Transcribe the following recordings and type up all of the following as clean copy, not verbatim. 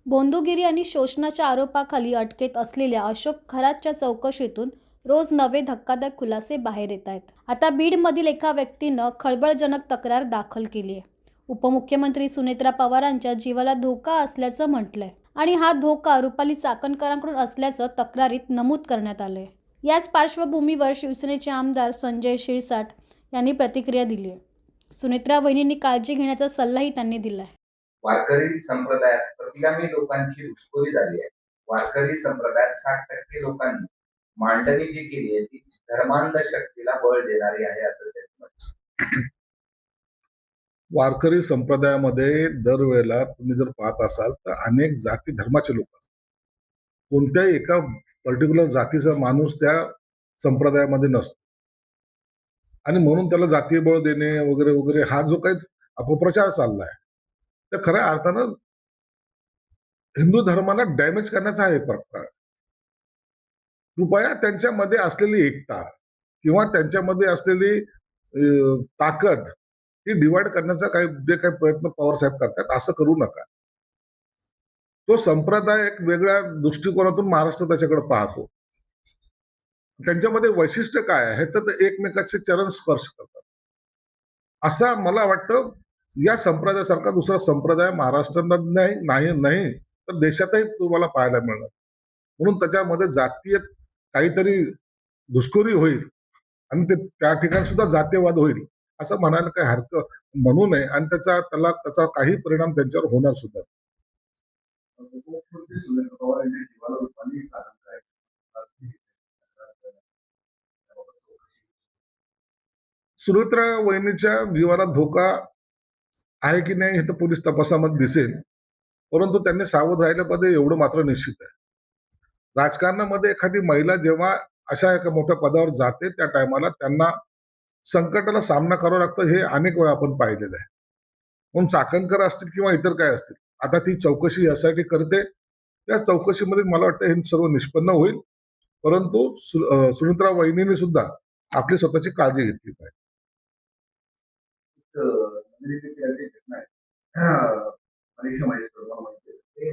बोंधुगिरी आणि शोषणाच्या आरोपाखाली अटकेत असलेल्या अशोक खरातच्या चौकशीतून रोज नवे धक्कादायक खुलासे बाहेर येत आहेत. आता बीडमधील एका व्यक्तीनं खळबळजनक तक्रार दाखल केली आहे. उपमुख्यमंत्री सुनेत्रा पवारांच्या जीवाला धोका असल्याचं म्हटलंय आणि हा धोका रुपाली चाकणकरांकडून असल्याचं तक्रारीत नमूद करण्यात आलंय. याच पार्श्वभूमीवर शिवसेनेचे आमदार संजय शिरसाट यांनी प्रतिक्रिया दिली आहे. सुनेत्रा वहिनींनी काळजी घेण्याचा सल्लाही त्यांनी दिलाय. वारकरी संप्रदायात प्रतिगामी लोकांची घुसखोरी झाली आहे. वारकरी संप्रदायात 60% लोकांनी मांडणी जी केली आहे ती धर्मांध शक्तीला बळ देणारी आहे असं त्यांनी म्हटलं. वारकरी संप्रदायामध्ये दरवेळेला तुम्ही जर पाहत असाल तर अनेक जाती धर्माचे लोक असतात. कोणत्याही एका पर्टिक्युलर जातीचा माणूस त्या संप्रदायामध्ये नसतो आणि म्हणून त्याला जातीय बळ देणे वगैरे वगैरे हा जो काही अपप्रचार चाललाय तर खऱ्या अर्थानं हिंदू धर्माला डॅमेज करण्याचा हा प्रकार. कृपया त्यांच्यामध्ये असलेली एकता किंवा त्यांच्यामध्ये असलेली ताकद ही डिवाइड करण्याचा जे काही प्रयत्न पवार साहेब करतात असं करू नका. तो संप्रदाय एक वेगळ्या दृष्टिकोनातून महाराष्ट्र त्याच्याकडे पाहतो. त्यांच्यामध्ये वैशिष्ट्य काय आहे तर ते एकमेकाचे चरण स्पर्श करतात. असा मला वाटतं या संप्रदायासारखा दुसरा संप्रदाय महाराष्ट्रात नाही तर देशातही तुम्हाला पाहायला मिळणार. म्हणून त्याच्यामध्ये जातीय काहीतरी घुसखोरी होईल आणि ते त्या ठिकाणी सुद्धा जातीयवाद होईल असं म्हणायला काही हरकत म्हणू नये आणि त्याचा काही परिणाम त्यांच्यावर होणार सुद्धा. सुनेत्रा वहिनीच्या जीवाला धोका आहे की नाही हे तर पोलीस तपासामध्ये दिसेल, परंतु त्यांनी सावध राहिलं पाहिजे एवढं मात्र निश्चित आहे. राजकारणामध्ये एखादी महिला जेव्हा अशा एका मोठ्या पदावर जाते त्या टायमाला त्यांना संकटाला सामना करावा लागतो हे अनेक वेळा आपण पाहिलेलं आहे. म्हणून चाकणकर असतील किंवा इतर काय असतील, आता ती चौकशी यासाठी करते. त्या चौकशीमध्ये मला वाटतं हे सर्व निष्पन्न होईल, परंतु सुनेत्रा वहिनीने सुद्धा आपली स्वतःची काळजी घेतली पाहिजे.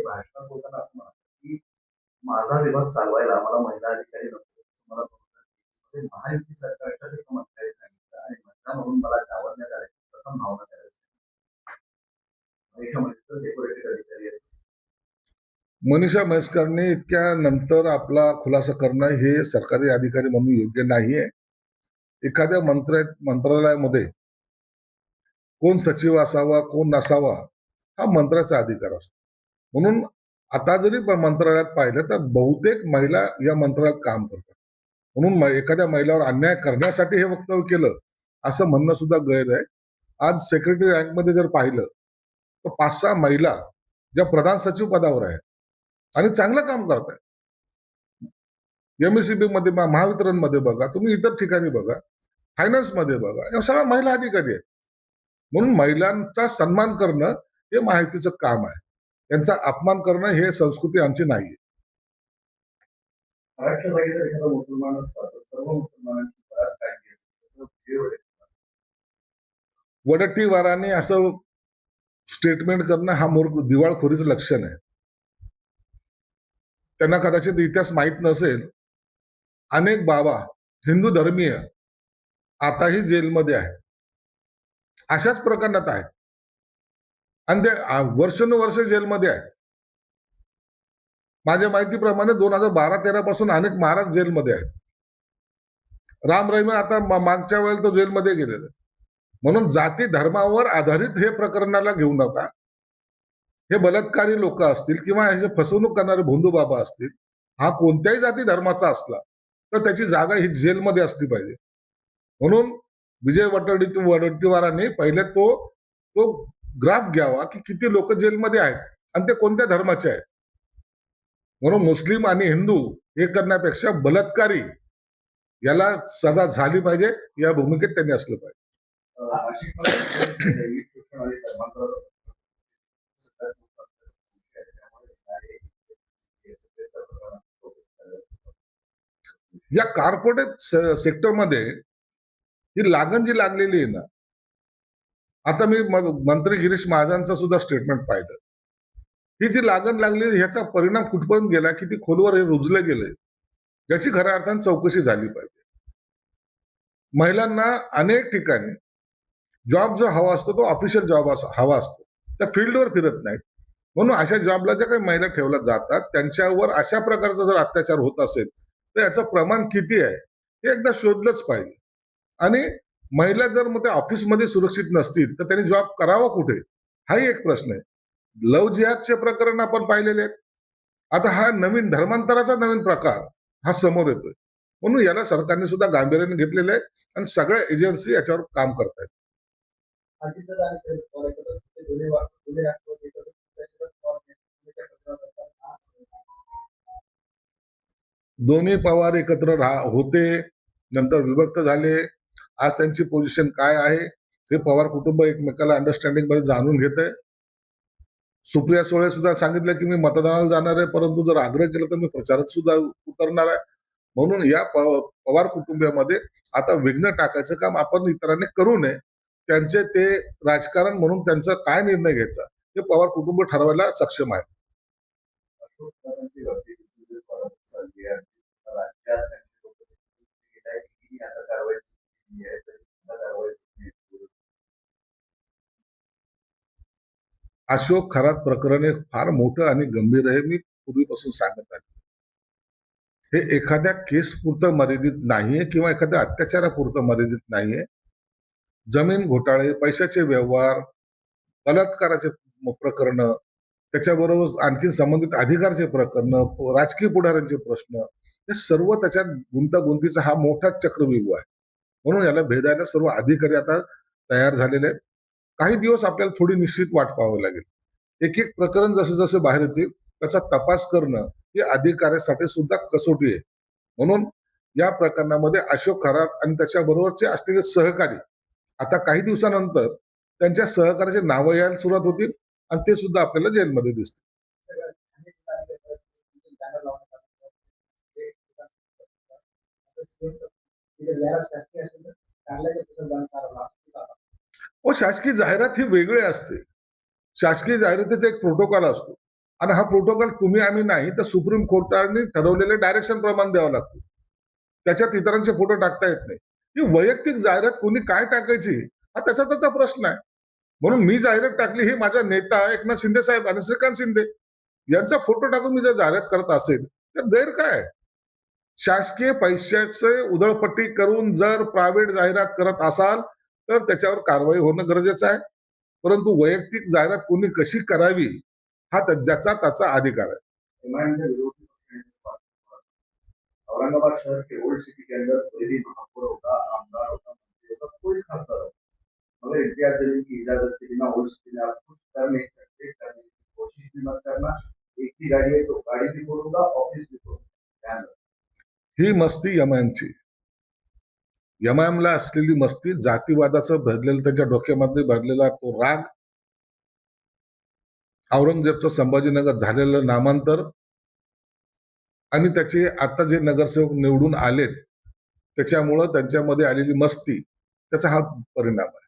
भाषणात बोलताना असं म्हणतात की माझा विभाग चालवायला आम्हाला महिला अधिकारी नको, मला महायुती सरकारच्याच एका मंत्र्याने सांगितलं आणि महिला म्हणून मला डावलण्यात आल्याची प्रथम भावना अधिकारी. मनीषा म्हैसकरने इतक्या नंतर आपला खुलासा करणं हे सरकारी अधिकारी म्हणून योग्य नाहीये. एखाद्या मंत्रालयामध्ये कोण सचिव असावा कोण नसावा हा मंत्र्याचा अधिकार असतो. म्हणून आता जरी मंत्रालयात पाहिलं तर बहुतेक महिला या मंत्रालयात काम करतात. म्हणून एखाद्या महिलावर अन्याय करण्यासाठी हे वक्तव्य केलं असं म्हणणं सुद्धा गैर आहे. आज सेक्रेटरी रँकमध्ये जर पाहिलं तर 5-6 महिला ज्या प्रधान सचिव पदावर आहेत आणि चांगलं काम करतायत. एमएससीबी मध्ये महावितरण मध्ये बघा, तुम्ही इतर ठिकाणी बघा, फायनान्स मध्ये बघा, या सगळ्या महिला अधिकारी आहेत. म्हणून महिलांचा सन्मान करणं हे महायुतीचं काम आहे. त्यांचा अपमान करणं हे संस्कृती आमची नाहीये. वडट्टीवाराने असं स्टेटमेंट करणं हा दिवाळखोरीचं लक्षण आहे. त्यांना कदाचित इतिहास माहीत नसेल, अनेक बाबा हिंदू धर्मीय आताही जेलमध्ये आहेत, अशाच प्रकरणात आहेत आणि ते वर्षानुवर्ष जेलमध्ये आहेत. माझ्या माहितीप्रमाणे 2012-13 पासून अनेक महाराज जेलमध्ये आहेत. राम रहीम आता मागच्या वेळेला तो जेलमध्ये गेलेला. म्हणून जाती धर्मावर आधारित हे प्रकरणाला घेऊ नका. हे बलात्कारी लोक असतील किंवा ह्याचे फसवणूक करणारे भोंदू बाबा असतील, हा कोणत्याही जाती धर्माचा असला तर त्याची जागा ही जेलमध्ये असली पाहिजे. म्हणून विजय वडट्टीवारांनी पहिले तो ग्राफ घ्यावा की किती लोक जेलमध्ये आहेत आणि ते कोणत्या धर्माचे आहेत. म्हणून मुस्लिम आणि हिंदू हे करण्यापेक्षा बलात्कारी याला सजा झाली पाहिजे या भूमिकेत त्यांनी असलं पाहिजे. या कॉर्पोरेट सेक्टरमध्ये ही लागण जी लागलेली आहे ना, आता मी मंत्री गिरीश महाजनचं सुद्धा स्टेटमेंट पाहिलं. ही जी लागण लागली ह्याचा परिणाम कुठपर्यंत गेला, किती खोलवर हे रुजलं गेलंय, याची खऱ्या अर्थाने चौकशी झाली पाहिजे. महिलांना अनेक ठिकाणी जॉब जो हवा असतो तो ऑफिशियल जॉब हवा असतो, त्या फील्डवर फिरत नाहीत. म्हणून अशा जॉबला ज्या काही महिला ठेवल्या जातात त्यांच्यावर अशा प्रकारचा जर अत्याचार होत असेल तर याचं प्रमाण किती आहे हे एकदा शोधलंच पाहिजे. आणि महिला जर मग त्या ऑफिसमध्ये सुरक्षित नसतील तर त्यांनी जॉब करावा कुठे, हाही एक प्रश्न आहे. लव्ह जिहादचे प्रकरण आपण पाहिलेले आहेत. आता हा नवीन धर्मांतराचा नवीन प्रकार हा समोर येतोय. म्हणून याला सरकारने सुद्धा गांभीर्याने घेतलेलं आहे आणि सगळ्या एजन्सी याच्यावर काम करतायत. अजितदादा आणि शरद पवार एकत्र ते दोन्ही राष्ट्रवादी एकत्र शरद पवार यांच्या पत्रावर दोन्ही पवार एकत्र होते, नंतर विभक्त झाले. आज त्यांची पोझिशन काय आहे हे पवार कुटुंब एकमेकाला अंडरस्टँडिंग मध्ये जाणून घेत आहे. सुप्रिया सुळे सुद्धा सांगितलं की मी मतदानाला जाणार आहे, परंतु जर आग्रह केला तर मी प्रचारात सुद्धा उतरणार आहे. म्हणून या पवार कुटुंबामध्ये आता विघ्न टाकायचं काम आपण इतरांनी करू नये. त्यांचे ते राजकारण म्हणून त्यांचा काय निर्णय घ्यायचा हे पवार कुटुंब ठरवायला सक्षम आहे. अशोक चव्हाणांची गर्दी दिवसेंदिवस वाढत चालली आहे. राज्यात त्यांची लोकं गेली आहे की आता कारवाई केली आहे तरी सुद्धा कारवाई होत नाही. अशोक खरात प्रकरण हे फार मोठं आणि गंभीर आहे. मी पूर्वीपासून सांगत आहे, हे एखाद्या केस पुरतं मर्यादित नाहीये किंवा एखाद्या अत्याचारापुरतं मर्यादित नाहीये. जमीन घोटाळे, पैशाचे व्यवहार, बलात्काराचे प्रकरण, त्याच्याबरोबर आणखी संबंधित अधिकारचे प्रकरण, राजकीय पुढाऱ्यांचे प्रश्न, हे सर्व त्याच्यात गुंतागुंतीचा हा मोठा चक्रव्यूह आहे. म्हणून याला भेदायला सर्व अधिकारी आता तयार झालेले आहेत. काही दिवस आपल्याला थोडी निश्चित वाट पाहावी लागेल. एक एक प्रकरण जसे जसे बाहेर येतील त्याचा तपास करणं ही अधिकाऱ्यासाठी सुद्धा कसोटी आहे. म्हणून या प्रकरणामध्ये अशोक खरात आणि त्याच्याबरोबरचे असलेले सहकारी आता काही दिवसानंतर त्यांच्या सहकार्याचे नावं यायला सुरुवात होतील आणि ते सुद्धा आपल्याला जेलमध्ये दिसतील. शासकीय असेल तर चांगल्या शासकीय जाहिरात ही वेगळी असते. शासकीय जाहिरातीचा एक प्रोटोकॉल असतो आणि हा प्रोटोकॉल तुम्ही आम्ही नाही तर सुप्रीम कोर्टाने ठरवलेले डायरेक्शन प्रमाणे द्यावा लागतो. त्याच्यात इतरांचे फोटो टाकता येत नाही. ही वैयक्तिक जाहिरात कोणी काय टाकायची हा त्याचा प्रश्न आहे. म्हणून मी जाहिरात टाकली ही माझा नेता एकनाथ शिंदे साहेब आणि श्रीकांत शिंदे यांचा फोटो टाकून मी जर जाहिरात करत असेल तर गैर काय. शासकीय पैशाचे उधळपट्टी करून जर प्रायव्हेट जाहिरात करत असाल तर त्याच्यावर कारवाई होणं गरजेचं आहे. परंतु वैयक्तिक जाहिरात कोणी कशी करावी हा ज्याचा त्याचा अधिकार है। औरंगाबाद शहर के ओल्ड सिटी के अंदर कोई भी महापौर होगा, आमदार होगा, मंत्री होगा, कोई खासदार होगा, मगर इम्तियाज जलील की इजाजत के बिना ओल्ड सिटी में आप कुछ कर नहीं सकते, करने की कोशिश भी मत करना। एक ही गाड़ी है तो गाड़ी भी फोड़ूंगा, ऑफिस भी फोड़ूंगा, ध्यान रखना। ही मस्ती यमायांची, यमायमला असलेली मस्ती, जातीवादाचं भरलेलं त्यांच्या डोक्यामध्ये भरलेला तो राग, औरंगजेबचं संभाजीनगर झालेलं नामांतर आणि त्याचे आता जे नगरसेवक निवडून आलेत त्याच्यामुळं त्यांच्यामध्ये आलेली मस्ती, त्याचा हा परिणाम आहे।